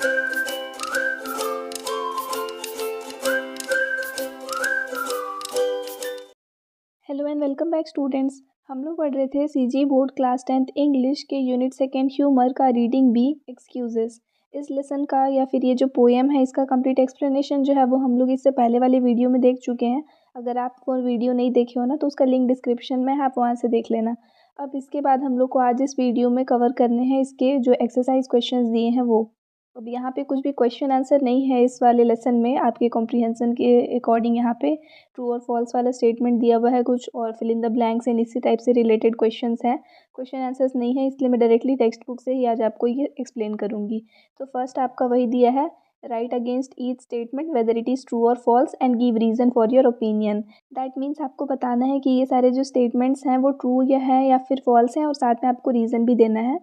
Hello and welcome back students. हम लोग पढ़ रहे थे CG board class 10th English के यूनिट सेकेंड ह्यूमर का रीडिंग बी एक्सक्यूजेस। इस लेसन का या फिर ये जो पोएम है इसका कंप्लीट एक्सप्लेनेशन जो है वो हम लोग इससे पहले वाली वीडियो में देख चुके हैं। अगर आप वो वीडियो नहीं देखे हो ना तो उसका लिंक डिस्क्रिप्शन में है, आप वहाँ से देख लेना। अब इसके बाद हम लोग को आज इस वीडियो में कवर करने हैं इसके जो एक्सरसाइज क्वेश्चंस दिए हैं वो। अब यहाँ पे कुछ भी क्वेश्चन आंसर नहीं है इस वाले लेसन में, आपके कॉम्प्रिहेंशन के अकॉर्डिंग यहाँ पे ट्रू और फॉल्स वाला स्टेटमेंट दिया हुआ है कुछ, और fill in the blanks and इसी टाइप से रिलेटेड क्वेश्चंस हैं। क्वेश्चन आंसर्स नहीं है इसलिए मैं डायरेक्टली टेक्स्ट बुक से ही आज आपको ये एक्सप्लेन करूँगी। तो फर्स्ट आपका वही दिया है, write against each statement whether it is true और false and give reason for your opinion. That means आपको बताना है कि ये सारे जो स्टेटमेंट्स हैं वो ट्रू या फिर फॉल्स हैं, और साथ में आपको रीज़न भी देना है।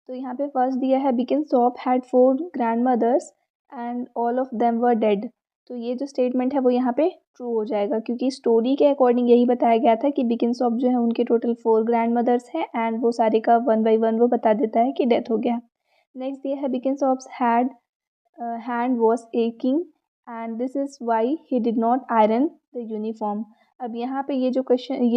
तो यहाँ पे फर्स्ट दिया है, Bikinsop had 4 grandmothers and all of them were dead. तो ये जो स्टेटमेंट है वो यहाँ पे ट्रू हो जाएगा, क्योंकि स्टोरी के अकॉर्डिंग यही बताया गया था कि बिकिनसॉप जो है उनके टोटल 4 ग्रैंडमदर्स हैं एंड वो सारे का 1 बाई 1 वो बता देता है कि डेथ हो गया। नेक्स्ट दिया है, Bikinsop's had hand was aching and this is why he did not iron the uniform. अब यहाँ पे ये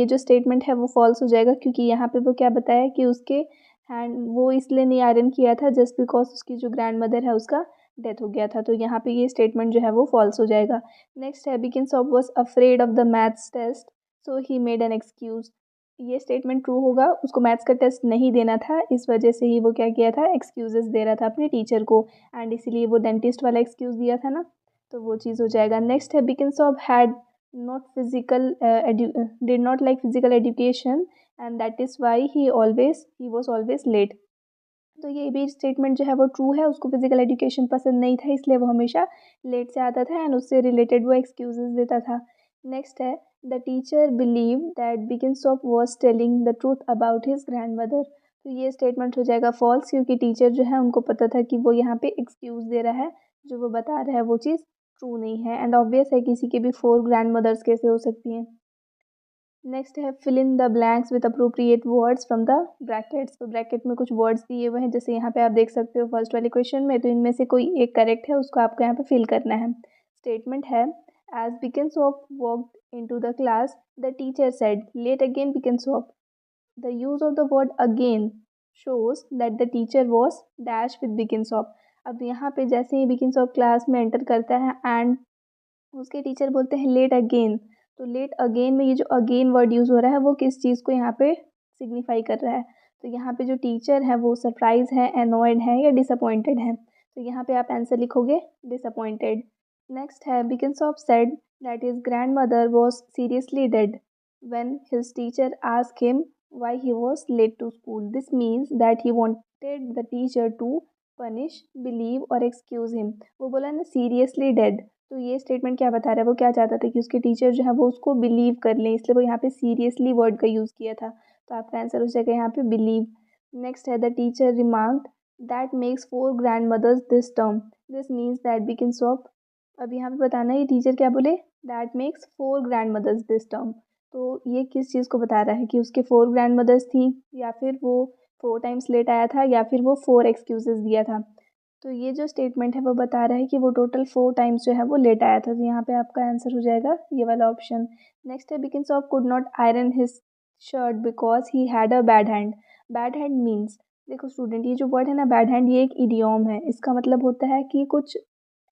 जो स्टेटमेंट है वो फॉल्स हो जाएगा, क्योंकि यहाँ पे वो क्या बताया कि उसके हैंड वो इसलिए नहीं आयरन किया था जस्ट बिकॉज उसकी जो ग्रैंड मदर है उसका डेथ हो गया था। तो यहाँ पे ये स्टेटमेंट जो है वो फॉल्स हो जाएगा। नेक्स्ट है, Bikinsop was afraid of the maths test so he made an excuse. ये स्टेटमेंट ट्रू होगा, उसको मैथ्स का टेस्ट नहीं देना था, इस वजह से ही वो क्या किया था, एक्सक्यूजेस दे रहा था अपने टीचर को, एंड इसीलिए वो डेंटिस्ट वाला एक्सक्यूज़ दिया था ना, तो वो चीज़ हो जाएगा। नेक्स्ट है, Bikinsop had not physical did not like physical education and that is why he was always late. तो ये भी स्टेटमेंट जो है वो ट्रू है, उसको फिजिकल एजुकेशन पसंद नहीं था इसलिए वो हमेशा लेट से आता था एंड उससे रिलेटेड वो एक्सक्यूजेस देता था। नेक्स्ट है, the teacher believe that Bikinsop was telling the truth about his grandmother. तो ये स्टेटमेंट हो जाएगा फॉल्स, क्योंकि टीचर जो है उनको पता था कि वो यहाँ पे एक्सक्यूज़ दे रहा है, जो वो बता रहा है वो चीज़ ट्रू नहीं है, एंड ऑब्वियस है किसी के भी 4 ग्रैंड मदर्स कैसे हो सकती हैं। नेक्स्ट है, fill in the blanks with appropriate words from the brackets. तो ब्रैकेट में कुछ वर्ड्स दिए हुए हैं, जैसे यहाँ पे आप देख सकते हो फर्स्ट वाले क्वेश्चन में, तो इनमें से कोई एक करेक्ट है, उसको आपको यहाँ पे फिल करना है। स्टेटमेंट है, as Bikinsop walked into the class the teacher said late again Bikinsop. The use of the word again shows that the teacher was dash with Bikinsop. अब यहाँ पे जैसे ही बिकिनसॉप क्लास में एंटर करता है एंड उसके टीचर बोलते हैं लेट अगेन, तो लेट अगेन में ये जो अगेन वर्ड यूज़ हो रहा है वो किस चीज़ को यहाँ पे सिग्निफाई कर रहा है। तो यहाँ पे जो टीचर है वो सरप्राइज है, एनॉयड है या डिसअपॉइंटेड है। तो यहाँ पे आप आंसर लिखोगे डिसअपॉइंटेड। नेक्स्ट है, Bikinsop said that his grandmother was seriously dead when his teacher asked him why he was late to school. This means that he wanted the teacher to punish, believe और excuse him. वो बोला ना seriously dead, तो ये statement क्या बता रहा है, वो क्या चाहता था कि उसके टीचर जो है वो उसको बिलीव कर लें, इसलिए वो यहाँ पे सीरियसली वर्ड का यूज़ किया था। तो आपका आंसर हो जाएगा यहाँ पे बिलीव। नेक्स्ट है, the teacher remarked that makes 4 grandmothers this term, this means that Bikinsop. अब यहाँ पे बताना है ये टीचर क्या बोले, that makes 4 grandmothers this term. तो ये किस चीज़ को बता रहा है कि उसके 4 ग्रैंड मदर्स थी, या फिर वो 4 टाइम्स लेट आया था, या फिर वो 4 एक्सक्यूजेस दिया था। तो ये जो स्टेटमेंट है वो बता रहा है कि वो टोटल 4 टाइम्स जो है वो लेट आया था, तो यहाँ पे आपका आंसर हो जाएगा ये वाला ऑप्शन। नेक्स्ट है, Bikinsop could not iron his shirt because he had a bad hand. Bad hand means, देखो स्टूडेंट, ये जो वर्ड है ना बैड हैंड, ये एक इडियम है। इसका मतलब होता है कि कुछ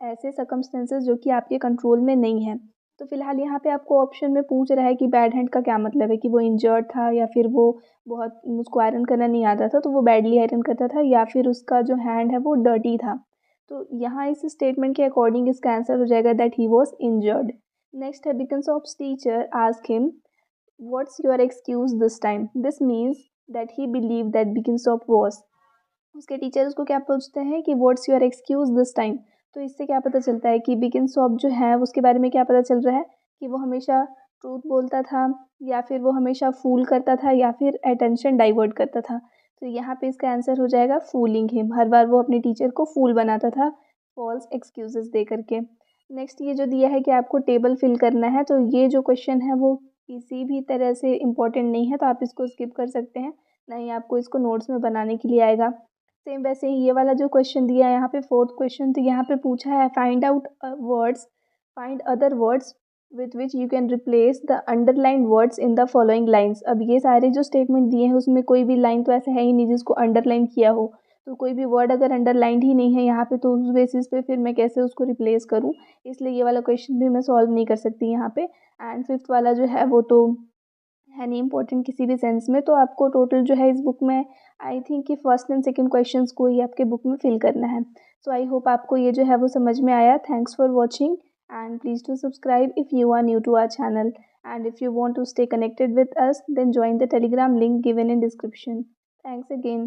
ऐसे सर्कमस्टेंसेस जो कि आपके कंट्रोल में नहीं है। तो फिलहाल यहाँ पे आपको ऑप्शन में पूछ रहा है कि बैड हैंड का क्या मतलब है, कि वो इंजर्ड था, या फिर वो बहुत उसको आयरन करना नहीं आता था तो वो बैडली आयरन करता था, या फिर उसका जो हैंड है वो डर्टी था। तो यहाँ इस स्टेटमेंट के अकॉर्डिंग इसका आंसर हो जाएगा that he was injured. Next है, Bikinsop's teacher ask him what's your excuse this time. This means that he believe that Bikinsop was. उसके टीचर उसको क्या पूछते हैं कि what's your excuse this time. तो इससे क्या पता चलता है कि बिकिनसॉप जो है उसके बारे में क्या पता चल रहा है, कि वो हमेशा ट्रूथ बोलता था, या फिर वो हमेशा फूल करता था, या फिर अटेंशन डाइवर्ट करता था। तो यहाँ पे इसका आंसर हो जाएगा फूलिंग हिम। हर बार वो अपने टीचर को फूल बनाता था फॉल्स एक्सक्यूजेस दे करके। नेक्स्ट ये जो दिया है कि आपको टेबल फिल करना है, तो ये जो क्वेश्चन है वो किसी भी तरह से इम्पोर्टेंट नहीं है, तो आप इसको स्किप कर सकते हैं, ना ही आपको इसको नोट्स में बनाने के लिए आएगा। सेम वैसे ही ये वाला जो क्वेश्चन दिया है यहाँ पे फोर्थ क्वेश्चन, तो यहाँ पे पूछा है find out words, find other words with which you can replace the underline words in the following lines. अब ये सारे जो स्टेटमेंट दिए हैं उसमें कोई भी लाइन तो ऐसा है ही नहीं जिसको अंडरलाइन किया हो, तो कोई भी वर्ड अगर अंडरलाइंड ही नहीं है यहाँ पे तो उस बेसिस पे फिर मैं कैसे उसको रिप्लेस करूँ, इसलिए ये वाला क्वेश्चन भी मैं सॉल्व नहीं कर सकती यहाँ पे। एंड फिफ्थ वाला जो है वो तो है नहीं इम्पोर्टेंट किसी भी सेंस में, तो आपको टोटल जो है इस बुक में आई थिंक कि फर्स्ट एंड सेकंड क्वेश्चंस को ही आपके बुक में फिल करना है। सो आई होप आपको ये जो है वो समझ में आया। Thanks for watching and please to subscribe if you are new to our channel, and if you want to stay connected with us then join the telegram link given in description. Thanks again.